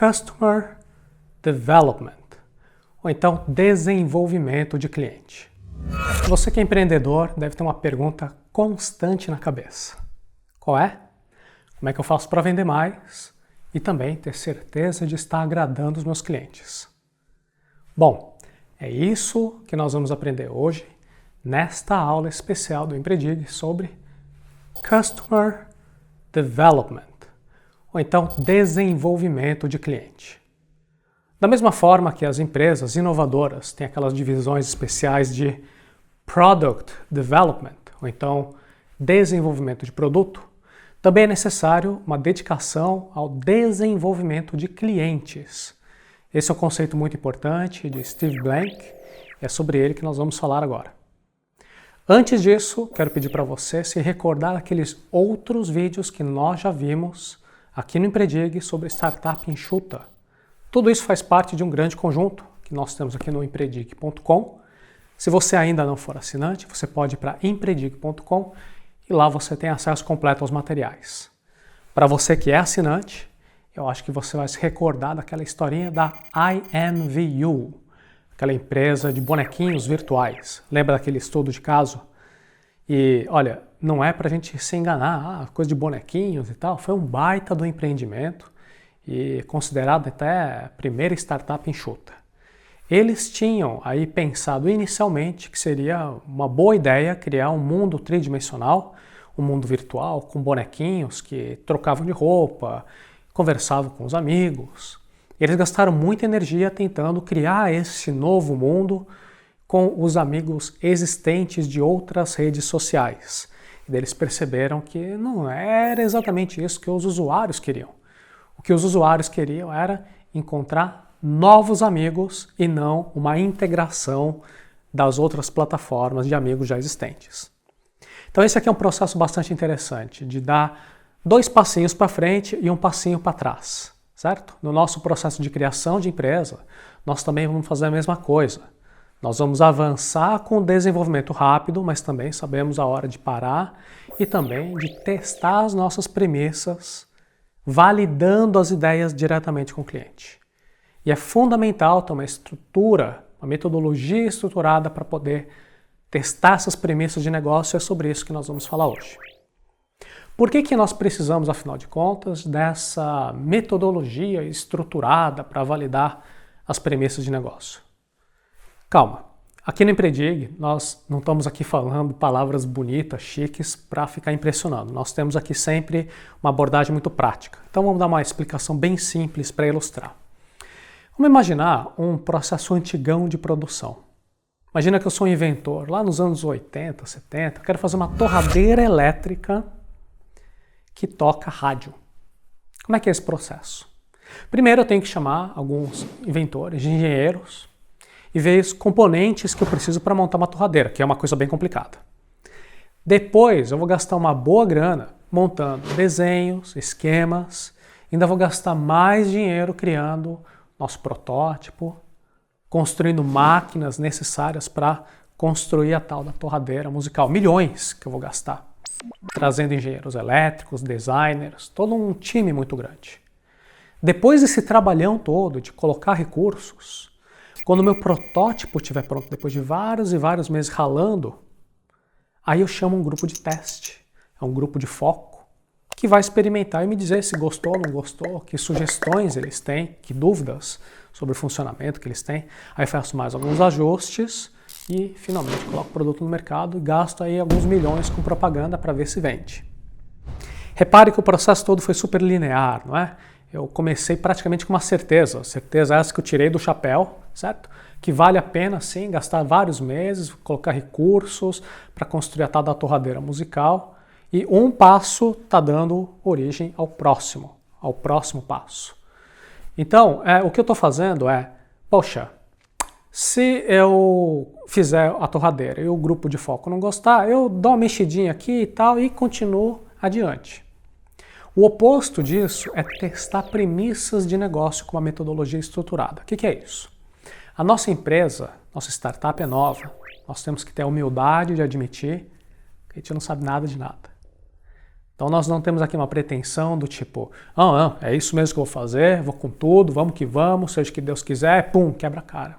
Customer Development, ou então desenvolvimento de cliente. Você que é empreendedor deve ter uma pergunta constante na cabeça. Qual é? Como é que eu faço para vender mais e também ter certeza de estar agradando os meus clientes? Bom, é isso que nós vamos aprender hoje nesta aula especial do Empredig sobre Customer Development, ou então desenvolvimento de cliente. Da mesma forma que as empresas inovadoras têm aquelas divisões especiais de Product Development, ou então desenvolvimento de produto, também é necessário uma dedicação ao desenvolvimento de clientes. Esse é um conceito muito importante de Steve Blank e é sobre ele que nós vamos falar agora. Antes disso, quero pedir para você se recordar aqueles outros vídeos que nós já vimos aqui no Empredig sobre startup enxuta. Tudo isso faz parte de um grande conjunto que nós temos aqui no empredig.com. Se você ainda não for assinante, você pode ir para empredig.com e lá você tem acesso completo aos materiais. Para você que é assinante, eu acho que você vai se recordar daquela historinha da IMVU, aquela empresa de bonequinhos virtuais. Lembra daquele estudo de caso? E olha, não é para a gente se enganar, coisa de bonequinhos e tal. Foi um baita do empreendimento e considerado até a primeira startup enxuta. Eles tinham aí pensado inicialmente que seria uma boa ideia criar um mundo tridimensional, um mundo virtual com bonequinhos que trocavam de roupa, conversavam com os amigos. Eles gastaram muita energia tentando criar esse novo mundo com os amigos existentes de outras redes sociais. E eles perceberam que não era exatamente isso que os usuários queriam. O que os usuários queriam era encontrar novos amigos e não uma integração das outras plataformas de amigos já existentes. Então esse aqui é um processo bastante interessante, de dar 2 passinhos para frente e um passinho para trás. Certo? No nosso processo de criação de empresa, nós também vamos fazer a mesma coisa. Nós vamos avançar com o desenvolvimento rápido, mas também sabemos a hora de parar e também de testar as nossas premissas, validando as ideias diretamente com o cliente. E é fundamental ter uma estrutura, uma metodologia estruturada para poder testar essas premissas de negócio. É sobre isso que nós vamos falar hoje. Por que nós precisamos, afinal de contas, dessa metodologia estruturada para validar as premissas de negócio? Calma, aqui no Empredig nós não estamos aqui falando palavras bonitas, chiques, para ficar impressionando. Nós temos aqui sempre uma abordagem muito prática. Então vamos dar uma explicação bem simples para ilustrar. Vamos imaginar um processo antigão de produção. Imagina que eu sou um inventor, lá nos anos 80, 70, eu quero fazer uma torradeira elétrica que toca rádio. Como é que é esse processo? Primeiro eu tenho que chamar alguns inventores, engenheiros, e ver os componentes que eu preciso para montar uma torradeira, que é uma coisa bem complicada. Depois eu vou gastar uma boa grana montando desenhos, esquemas, ainda vou gastar mais dinheiro criando nosso protótipo, construindo máquinas necessárias para construir a tal da torradeira musical. Milhões que eu vou gastar. Trazendo engenheiros elétricos, designers, todo um time muito grande. Depois desse trabalhão todo de colocar recursos, quando o meu protótipo estiver pronto, depois de vários e vários meses ralando, aí eu chamo um grupo de teste, é um grupo de foco, que vai experimentar e me dizer se gostou ou não gostou, que sugestões eles têm, que dúvidas sobre o funcionamento que eles têm. Aí faço mais alguns ajustes e finalmente coloco o produto no mercado e gasto aí alguns milhões com propaganda para ver se vende. Repare que o processo todo foi super linear, não é? Eu comecei praticamente com uma certeza essa que eu tirei do chapéu, certo? Que vale a pena sim gastar vários meses, colocar recursos para construir a tal da torradeira musical e um passo está dando origem ao próximo passo. Então, o que eu estou fazendo é, poxa, se eu fizer a torradeira e o grupo de foco não gostar, eu dou uma mexidinha aqui e tal e continuo adiante. O oposto disso é testar premissas de negócio com uma metodologia estruturada. O que é isso? A nossa empresa, nossa startup é nova. Nós temos que ter a humildade de admitir que a gente não sabe nada de nada. Então nós não temos aqui uma pretensão do tipo, não, é isso mesmo que eu vou fazer, vou com tudo, vamos que vamos, seja o que Deus quiser, pum, quebra a cara.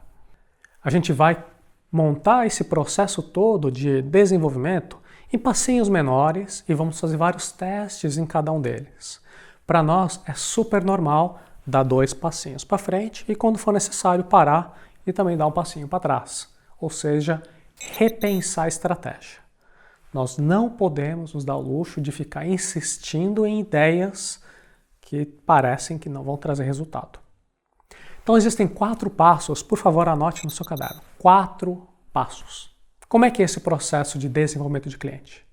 A gente vai montar esse processo todo de desenvolvimento em passinhos menores e vamos fazer vários testes em cada um deles. Para nós é super normal dar 2 passinhos para frente e quando for necessário parar e também dar um passinho para trás. Ou seja, repensar a estratégia. Nós não podemos nos dar o luxo de ficar insistindo em ideias que parecem que não vão trazer resultado. Então existem 4 passos, por favor anote no seu caderno. 4 passos. Como é que é esse processo de desenvolvimento de cliente?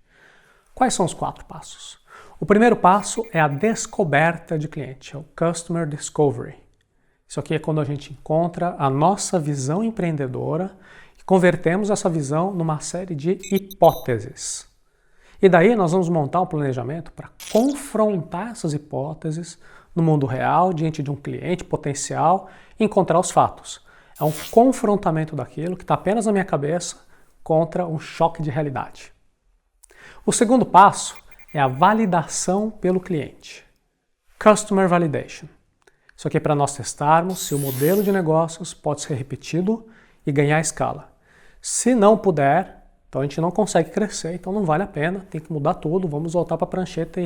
Quais são os 4 passos? O primeiro passo é a descoberta de cliente, é o Customer Discovery. Isso aqui é quando a gente encontra a nossa visão empreendedora e convertemos essa visão numa série de hipóteses. E daí nós vamos montar um planejamento para confrontar essas hipóteses no mundo real, diante de um cliente potencial, e encontrar os fatos. É um confrontamento daquilo que está apenas na minha cabeça contra um choque de realidade. O segundo passo é a validação pelo cliente. Customer Validation. Isso aqui é para nós testarmos se o modelo de negócios pode ser repetido e ganhar escala. Se não puder, então a gente não consegue crescer, então não vale a pena, tem que mudar tudo, vamos voltar para a prancheta e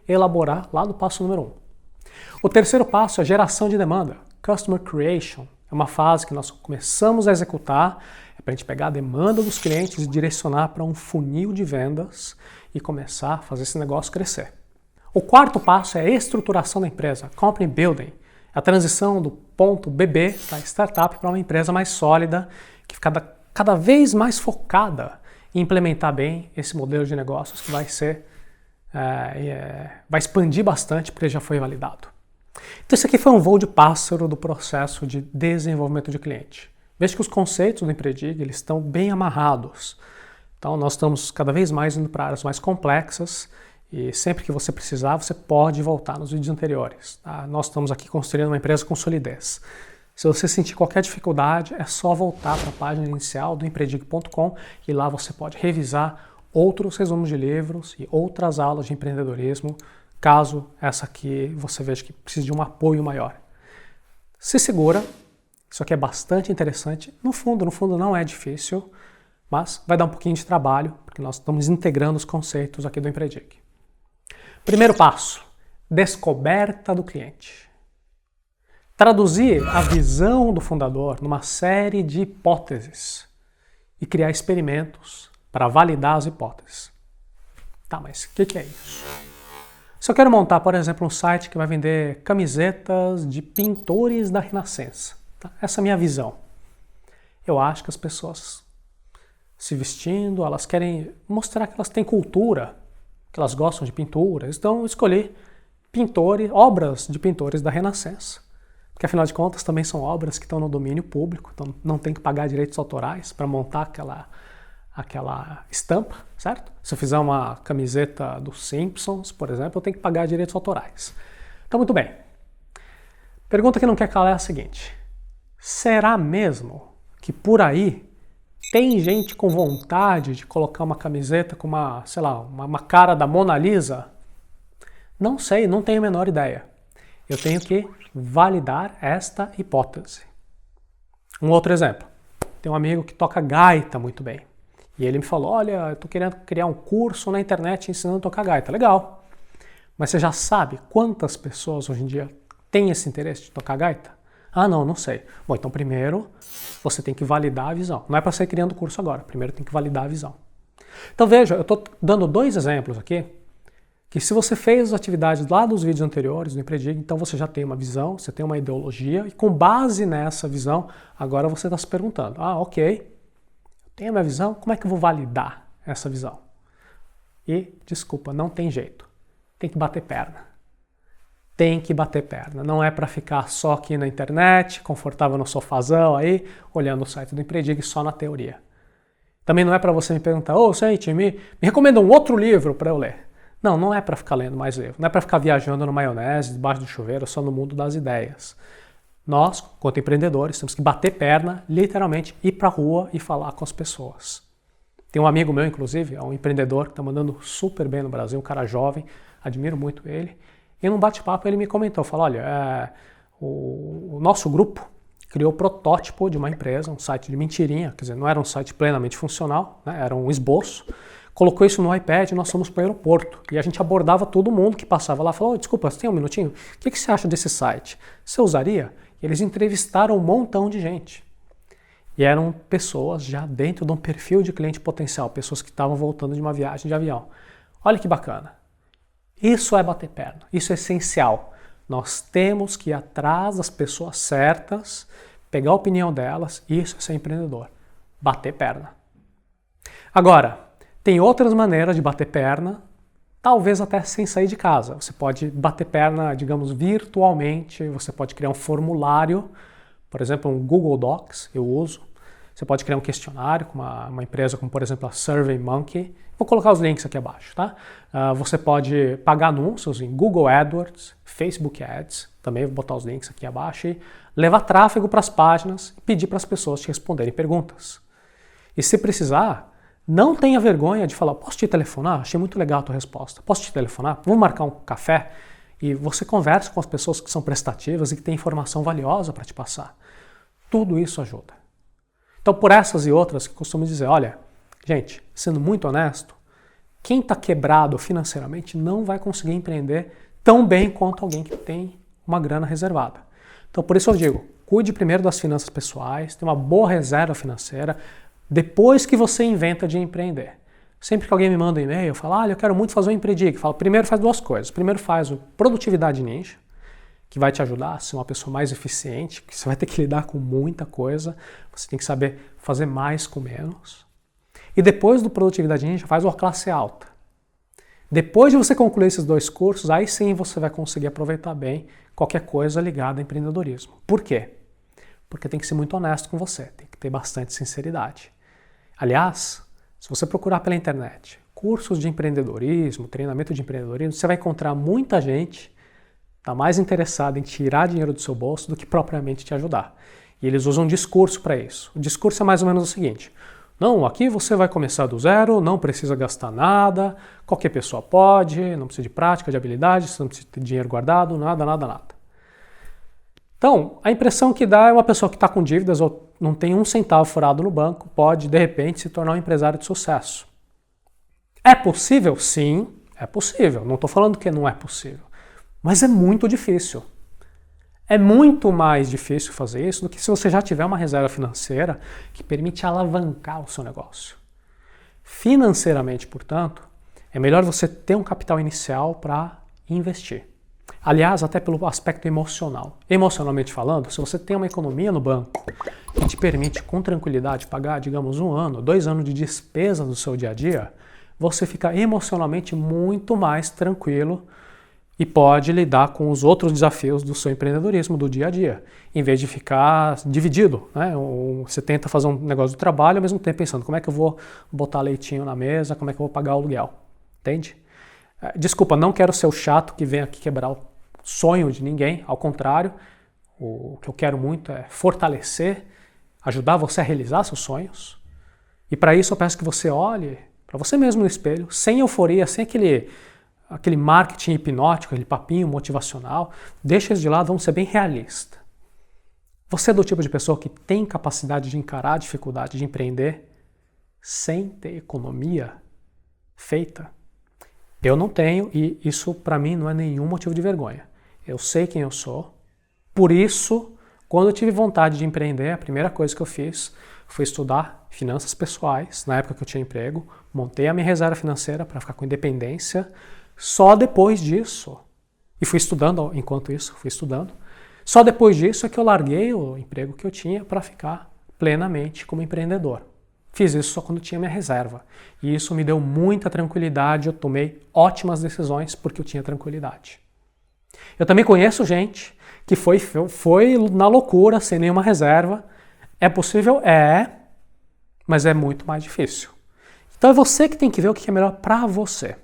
reelaborar lá no passo número 1. O terceiro passo é a geração de demanda, Customer Creation. É uma fase que nós começamos a executar, é para a gente pegar a demanda dos clientes e direcionar para um funil de vendas e começar a fazer esse negócio crescer. O quarto passo é a estruturação da empresa, Company Building. A transição do ponto BB da startup para uma empresa mais sólida, que fica cada vez mais focada em implementar bem esse modelo de negócios que vai expandir bastante porque já foi validado. Então esse aqui foi um voo de pássaro do processo de desenvolvimento de cliente. Veja que os conceitos do Empredig eles estão bem amarrados. Então nós estamos cada vez mais indo para áreas mais complexas e sempre que você precisar você pode voltar nos vídeos anteriores. Tá? Nós estamos aqui construindo uma empresa com solidez. Se você sentir qualquer dificuldade é só voltar para a página inicial do empredig.com e lá você pode revisar outros resumos de livros e outras aulas de empreendedorismo, caso essa aqui você veja que precisa de um apoio maior. Se segura, isso aqui é bastante interessante. No fundo não é difícil, mas vai dar um pouquinho de trabalho, porque nós estamos integrando os conceitos aqui do Empredig. Primeiro passo, descoberta do cliente. Traduzir a visão do fundador numa série de hipóteses e criar experimentos para validar as hipóteses. Tá, mas o que é isso? Se eu quero montar, por exemplo, um site que vai vender camisetas de pintores da Renascença, tá? Essa é a minha visão. Eu acho que as pessoas se vestindo, elas querem mostrar que elas têm cultura, que elas gostam de pinturas, então eu escolhi obras de pintores da Renascença. Porque afinal de contas também são obras que estão no domínio público, então não tem que pagar direitos autorais para montar aquela estampa, certo? Se eu fizer uma camiseta dos Simpsons, por exemplo, eu tenho que pagar direitos autorais. Então, muito bem. Pergunta que não quer calar é a seguinte: será mesmo que por aí tem gente com vontade de colocar uma camiseta com uma cara da Mona Lisa? Não sei, não tenho a menor ideia. Eu tenho que validar esta hipótese. Um outro exemplo. Tem um amigo que toca gaita muito bem. E ele me falou, olha, eu estou querendo criar um curso na internet ensinando a tocar gaita. Legal. Mas você já sabe quantas pessoas hoje em dia têm esse interesse de tocar gaita? Ah, não sei. Bom, então primeiro você tem que validar a visão. Não é para sair criando o curso agora. Primeiro tem que validar a visão. Então veja, eu estou dando 2 exemplos aqui, que se você fez as atividades lá dos vídeos anteriores do Empredig, então você já tem uma visão, você tem uma ideologia, e com base nessa visão, agora você está se perguntando, ok, eu tenho a minha visão, como é que eu vou validar essa visão? E, desculpa, não tem jeito, tem que bater perna. Tem que bater perna, não é para ficar só aqui na internet, confortável no sofazão aí, olhando o site do Empredig só na teoria. Também não é para você me perguntar, gente, me recomenda um outro livro para eu ler. Não é para ficar lendo mais livro, não é para ficar viajando na maionese, debaixo do chuveiro, só no mundo das ideias. Nós, quanto empreendedores, temos que bater perna, literalmente ir para a rua e falar com as pessoas. Tem um amigo meu, inclusive, é um empreendedor que está mandando super bem no Brasil, um cara jovem, admiro muito ele. E num bate-papo ele me comentou, falou, olha, o nosso grupo criou o protótipo de uma empresa, um site de mentirinha, quer dizer, não era um site plenamente funcional, né, era um esboço, colocou isso no iPad e nós fomos para o aeroporto. E a gente abordava todo mundo que passava lá, falou, desculpa, você tem um minutinho? O que você acha desse site? Você usaria? E eles entrevistaram um montão de gente. E eram pessoas já dentro de um perfil de cliente potencial, pessoas que estavam voltando de uma viagem de avião. Olha que bacana. Isso é bater perna, isso é essencial. Nós temos que ir atrás das pessoas certas, pegar a opinião delas, isso é ser empreendedor. Bater perna. Agora, tem outras maneiras de bater perna, talvez até sem sair de casa. Você pode bater perna, digamos, virtualmente, você pode criar um formulário, por exemplo, um Google Docs, eu uso. Você pode criar um questionário com uma empresa como, por exemplo, a SurveyMonkey. Vou colocar os links aqui abaixo, tá? Você pode pagar anúncios em Google AdWords, Facebook Ads, também vou botar os links aqui abaixo, e levar tráfego para as páginas e pedir para as pessoas te responderem perguntas. E se precisar, não tenha vergonha de falar, posso te telefonar? Achei muito legal a tua resposta. Posso te telefonar? Vamos marcar um café? E você conversa com as pessoas que são prestativas e que têm informação valiosa para te passar. Tudo isso ajuda. Então, por essas e outras, que costumo dizer, olha, gente, sendo muito honesto, quem está quebrado financeiramente não vai conseguir empreender tão bem quanto alguém que tem uma grana reservada. Então, por isso eu digo, cuide primeiro das finanças pessoais, tenha uma boa reserva financeira, depois que você inventa de empreender. Sempre que alguém me manda um e-mail, eu falo, eu quero muito fazer um Empredic. Eu falo, primeiro faz duas coisas. Primeiro faz o Produtividade Ninja, que vai te ajudar a ser uma pessoa mais eficiente, que você vai ter que lidar com muita coisa, você tem que saber fazer mais com menos. E depois do Produtividade Ninja, faz o Classe Alta. Depois de você concluir esses dois cursos, aí sim você vai conseguir aproveitar bem qualquer coisa ligada a empreendedorismo. Por quê? Porque tem que ser muito honesto com você, tem que ter bastante sinceridade. Aliás, se você procurar pela internet cursos de empreendedorismo, treinamento de empreendedorismo, você vai encontrar muita gente está mais interessada em tirar dinheiro do seu bolso do que propriamente te ajudar. E eles usam um discurso para isso. O discurso é mais ou menos o seguinte: não, aqui você vai começar do zero, não precisa gastar nada, qualquer pessoa pode, não precisa de prática, de habilidade, você não precisa ter dinheiro guardado, nada, nada, nada. Então, a impressão que dá é uma pessoa que está com dívidas ou não tem um centavo furado no banco, pode, de repente, se tornar um empresário de sucesso. É possível? Sim, é possível. Não estou falando que não é possível. Mas é muito difícil. É muito mais difícil fazer isso do que se você já tiver uma reserva financeira que permite alavancar o seu negócio. Financeiramente, portanto, é melhor você ter um capital inicial para investir. Aliás, até pelo aspecto emocional. Emocionalmente falando, se você tem uma economia no banco que te permite com tranquilidade pagar, digamos, 1 ano, 2 anos de despesa do seu dia a dia, você fica emocionalmente muito mais tranquilo e pode lidar com os outros desafios do seu empreendedorismo, do dia a dia, em vez de ficar dividido, né? Você tenta fazer um negócio do trabalho ao mesmo tempo pensando como é que eu vou botar leitinho na mesa, como é que eu vou pagar o aluguel, entende? Desculpa, não quero ser o chato que vem aqui quebrar o sonho de ninguém, ao contrário, o que eu quero muito é fortalecer, ajudar você a realizar seus sonhos, e para isso eu peço que você olhe para você mesmo no espelho, sem euforia, sem aquele marketing hipnótico, aquele papinho motivacional, deixa isso de lado, vamos ser bem realistas. Você é do tipo de pessoa que tem capacidade de encarar a dificuldade de empreender sem ter economia feita? Eu não tenho e isso para mim não é nenhum motivo de vergonha. Eu sei quem eu sou, por isso, quando eu tive vontade de empreender, a primeira coisa que eu fiz foi estudar finanças pessoais, na época que eu tinha emprego, montei a minha reserva financeira para ficar com independência. Só depois disso, e fui estudando enquanto isso, só depois disso é que eu larguei o emprego que eu tinha para ficar plenamente como empreendedor. Fiz isso só quando tinha minha reserva. E isso me deu muita tranquilidade, eu tomei ótimas decisões porque eu tinha tranquilidade. Eu também conheço gente que foi na loucura, sem nenhuma reserva. É possível? É, mas é muito mais difícil. Então é você que tem que ver o que é melhor para você.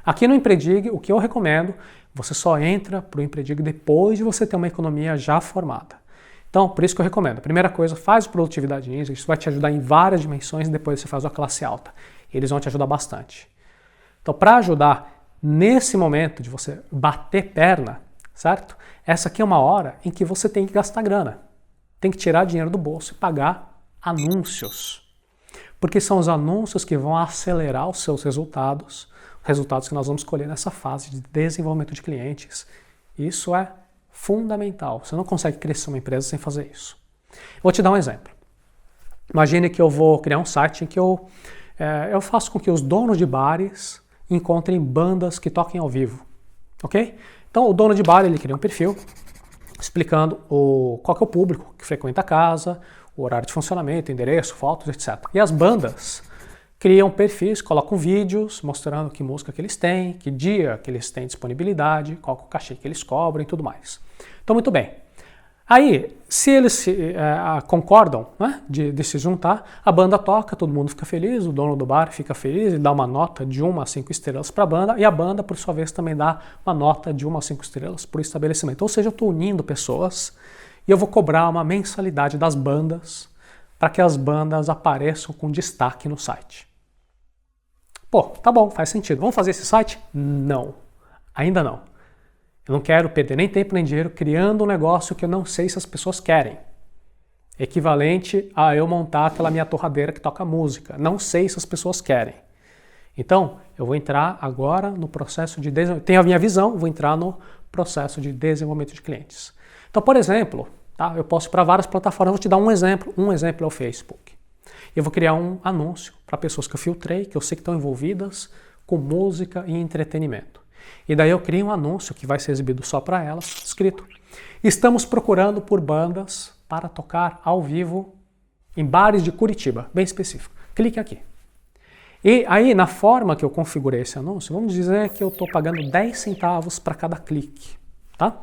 Aqui no Empredig, o que eu recomendo, você só entra para o Empredig depois de você ter uma economia já formada. Então, por isso que eu recomendo. A primeira coisa, faz o Produtividade Ninja, isso vai te ajudar em várias dimensões, depois você faz a classe alta. Eles vão te ajudar bastante. Então, para ajudar nesse momento de você bater perna, certo? Essa aqui é uma hora em que você tem que gastar grana. Tem que tirar dinheiro do bolso e pagar anúncios. Porque são os anúncios que vão acelerar os seus resultados que nós vamos escolher nessa fase de desenvolvimento de clientes. Isso é fundamental. Você não consegue crescer uma empresa sem fazer isso. Vou te dar um exemplo. Imagine que eu vou criar um site em que eu faço com que os donos de bares encontrem bandas que toquem ao vivo. Ok? Então o dono de bar ele cria um perfil explicando qual que é o público que frequenta a casa, o horário de funcionamento, endereço, fotos, etc. E as bandas criam perfis, colocam vídeos mostrando que música que eles têm, que dia que eles têm disponibilidade, qual que é o cachê que eles cobram e tudo mais. Então, muito bem. Aí, se eles concordam, né, de se juntar, a banda toca, todo mundo fica feliz, o dono do bar fica feliz e dá uma nota de 1 a 5 estrelas para a banda, e a banda, por sua vez, também dá uma nota de 1 a 5 estrelas por estabelecimento. Ou seja, eu estou unindo pessoas e eu vou cobrar uma mensalidade das bandas para que as bandas apareçam com destaque no site. Pô, tá bom, faz sentido. Vamos fazer esse site? Não, ainda não. Eu não quero perder nem tempo nem dinheiro criando um negócio que eu não sei se as pessoas querem. Equivalente a eu montar aquela minha torradeira que toca música. Não sei se as pessoas querem. Então, eu vou entrar agora no processo de desenvolvimento. Tenho a minha visão, vou entrar no processo de desenvolvimento de clientes. Então, por exemplo, tá, eu posso ir para várias plataformas. Eu vou te dar um exemplo. Um exemplo é o Facebook. Eu vou criar um anúncio para pessoas que eu filtrei, que eu sei que estão envolvidas com música e entretenimento. E daí eu crio um anúncio que vai ser exibido só para elas, escrito: estamos procurando por bandas para tocar ao vivo em bares de Curitiba, bem específico. Clique aqui. E aí, na forma que eu configurei esse anúncio, vamos dizer que eu estou pagando 10 centavos para cada clique, tá?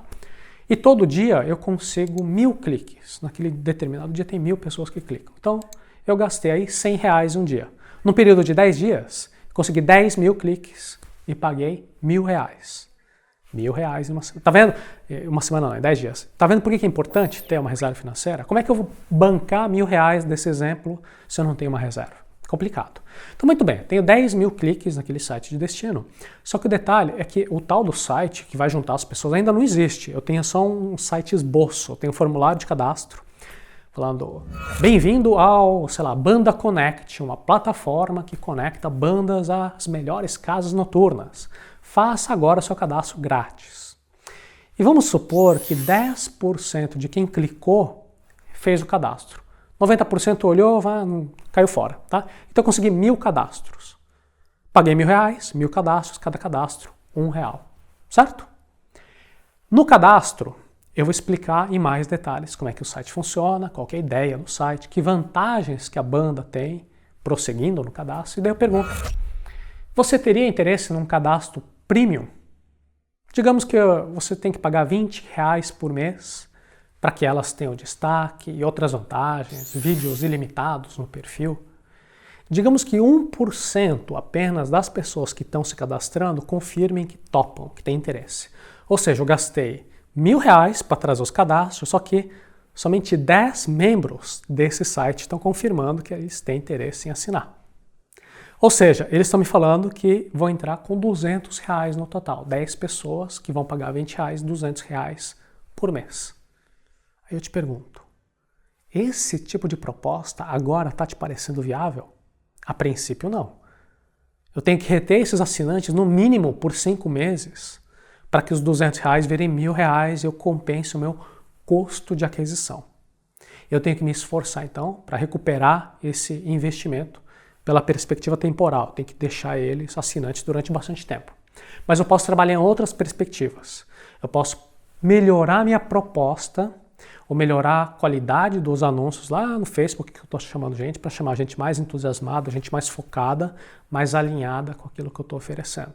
E todo dia eu consigo 1000 cliques. Naquele determinado dia tem 1000 pessoas que clicam. Então, eu gastei aí R$100 um dia. Num período de 10 dias, consegui 10.000 cliques e paguei R$1.000. R$1.000 em uma semana. Tá vendo? Uma semana não, em 10 dias. Tá vendo por que é importante ter uma reserva financeira? Como é que eu vou bancar R$1.000 desse exemplo se eu não tenho uma reserva? Complicado. Então, muito bem, tenho 10.000 cliques naquele site de destino. Só que o detalhe é que o tal do site que vai juntar as pessoas ainda não existe. Eu tenho só um site esboço, eu tenho um formulário de cadastro falando: bem-vindo ao, sei lá, Banda Connect, uma plataforma que conecta bandas às melhores casas noturnas. Faça agora seu cadastro grátis. E vamos supor que 10% de quem clicou fez o cadastro. 90% olhou, caiu fora, tá? Então eu consegui 1000 cadastros. Paguei R$1.000, 1000 cadastros, cada cadastro R$1, certo? No cadastro, eu vou explicar em mais detalhes como é que o site funciona, qual que é a ideia do site, que vantagens que a banda tem prosseguindo no cadastro. E daí eu pergunto: você teria interesse num cadastro premium? Digamos que você tem que pagar R$20 por mês para que elas tenham destaque e outras vantagens, vídeos ilimitados no perfil. Digamos que 1% apenas das pessoas que estão se cadastrando confirmem que topam, que têm interesse. Ou seja, eu gastei R$1.000 para trazer os cadastros, só que somente 10 membros desse site estão confirmando que eles têm interesse em assinar. Ou seja, eles estão me falando que vão entrar com R$200 no total. 10 pessoas que vão pagar R$20, R$200 por mês. Aí eu te pergunto, esse tipo de proposta agora está te parecendo viável? A princípio, não. Eu tenho que reter esses assinantes no mínimo por 5 meses para que os R$200 virem R$1.000 e eu compense o meu custo de aquisição. Eu tenho que me esforçar, então, para recuperar esse investimento pela perspectiva temporal. Tenho que deixar eles assinantes durante bastante tempo. Mas eu posso trabalhar em outras perspectivas. Eu posso melhorar minha proposta ou melhorar a qualidade dos anúncios lá no Facebook, que eu estou chamando gente, para chamar gente mais entusiasmada, gente mais focada, mais alinhada com aquilo que eu estou oferecendo.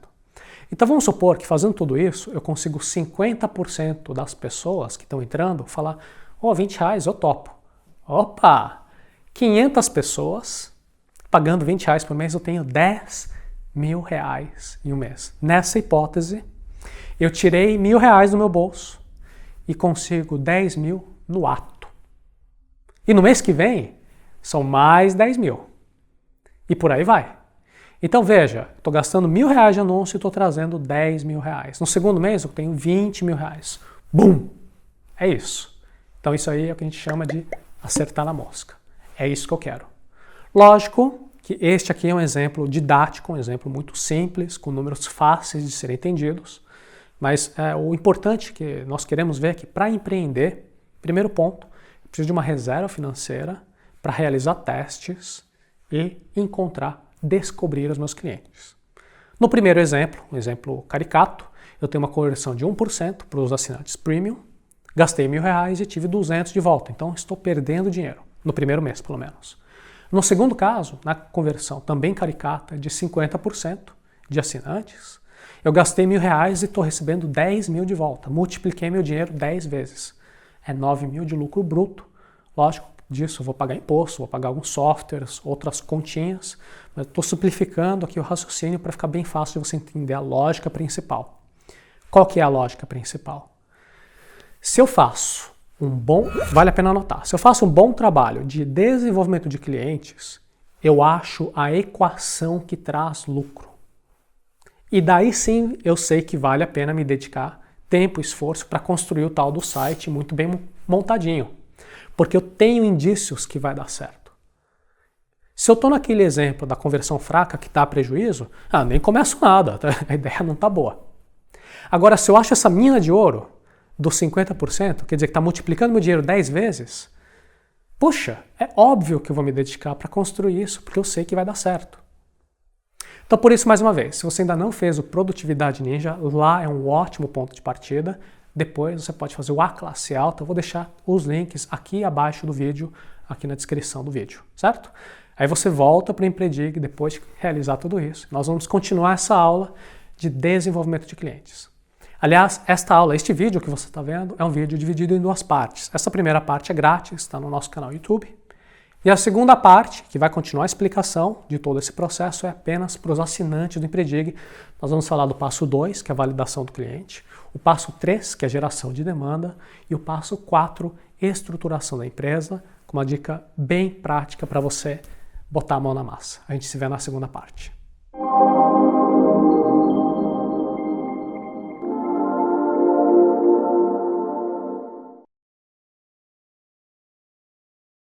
Então vamos supor que fazendo tudo isso, eu consigo 50% das pessoas que estão entrando falar: R$20 eu topo. Opa! 500 pessoas pagando R$20 por mês, eu tenho R$10.000 em um mês. Nessa hipótese, eu tirei R$1.000 do meu bolso e consigo 10.000 no ato. E no mês que vem, são mais 10.000. E por aí vai. Então veja, estou gastando R$1.000 de anúncio e estou trazendo R$10.000. No segundo mês eu tenho R$20.000. Bum! É isso. Então isso aí é o que a gente chama de acertar na mosca. É isso que eu quero. Lógico que este aqui é um exemplo didático, um exemplo muito simples, com números fáceis de serem entendidos, mas o importante que nós queremos ver é que para empreender, primeiro ponto, eu preciso de uma reserva financeira para realizar testes e descobrir os meus clientes. No primeiro exemplo, um exemplo caricato, eu tenho uma conversão de 1% para os assinantes premium, gastei R$1.000 e tive 200 de volta, então estou perdendo dinheiro, no primeiro mês pelo menos. No segundo caso, na conversão também caricata de 50% de assinantes, eu gastei R$1.000 e estou recebendo 10.000 de volta, multipliquei meu dinheiro 10 vezes. É 9.000 de lucro bruto, lógico, disso eu vou pagar imposto, vou pagar alguns softwares, outras continhas, mas estou simplificando aqui o raciocínio para ficar bem fácil de você entender a lógica principal. Qual que é a lógica principal? Se eu faço vale a pena anotar, se eu faço um bom trabalho de desenvolvimento de clientes, eu acho a equação que traz lucro. E daí sim eu sei que vale a pena me dedicar tempo e esforço para construir o tal do site muito bem montadinho. Porque eu tenho indícios que vai dar certo. Se eu estou naquele exemplo da conversão fraca que está a prejuízo, nem começo nada, a ideia não está boa. Agora, se eu acho essa mina de ouro dos 50%, quer dizer que está multiplicando meu dinheiro 10 vezes, puxa, é óbvio que eu vou me dedicar para construir isso, porque eu sei que vai dar certo. Então, por isso, mais uma vez, se você ainda não fez o Produtividade Ninja, lá é um ótimo ponto de partida. Depois você pode fazer o A Classe Alta, eu vou deixar os links aqui abaixo do vídeo, aqui na descrição do vídeo, certo? Aí você volta para o Empredig depois de realizar tudo isso. Nós vamos continuar essa aula de desenvolvimento de clientes. Aliás, este vídeo que você está vendo é um vídeo dividido em duas partes. Essa primeira parte é grátis, está no nosso canal YouTube. E a segunda parte, que vai continuar a explicação de todo esse processo, é apenas para os assinantes do Empredig. Nós vamos falar do passo 2, que é a validação do cliente, o passo 3, que é a geração de demanda, e o passo 4, estruturação da empresa, com uma dica bem prática para você botar a mão na massa. A gente se vê na segunda parte.